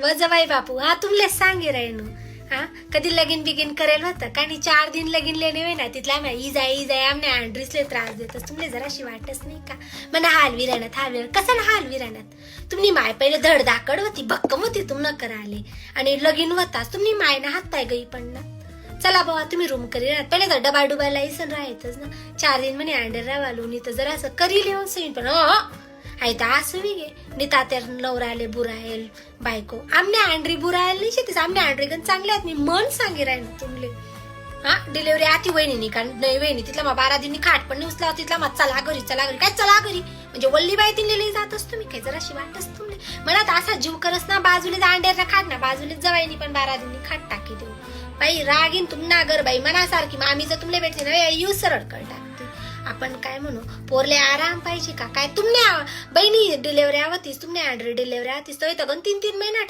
वजवाई बापू हाँ तुमले सांगे रहनु हाँ कधी लगीन बिगीन करेल होतं कारण 4 दिन लगीन लेणे वे ना तिथला आम्ही ई जाय आमने अँड्रीसले त्रास देतस तुमले जराशी वाटच नाही का मना हालवी राहण्यात कसं हालवी राहण्यात तुम्ही माय पहिले धड धाकड होती भक्कम होती तुम न कराले आणि लगीन होताच तुम्ही माय ना हात पाय गई पण ना चला बाबा तुम्ही रूम करी राहत पहिले तर डबा डुबायला इसन राहायचंच ना 4 दिन म्हणे अंडर रावालो नी तर जरा असं करी लिहून सईन पण आहे तर असं गे निता त्या नवराले बुरायल बायको आमने अँड्री बुरायल नाही शेतीस आमने अँड्री गण चांगले आहेत मी मन सांगे राहील तुमले हा डिलिव्हरी आती वहिनी का नाही वहिनी तिथला मग 12 दिनी खाट पण उचला तिथला मग चला घरी काय चला घरी म्हणजे वल्ली बाई तिने जातच तुम्ही काय जराशी वाटच तुमले म्हणत असा जीव करस ना बाजूला अंड्याला खाट ना बाजूला जवायनी पण 12 दिनी खाट टाकी देऊ बाई रागीन तुम ना घर बाई मनासारखी आम्ही जर तुमले भेटले ना यू सरळ कळ टाकते आपण काय म्हणू पोरले आराम पाहिजे का काय तुमने बहिणी डिलिव्हरी आवतीस तुमने अँड्री डिलिव्हरी आवतीस तो 3-3 महिना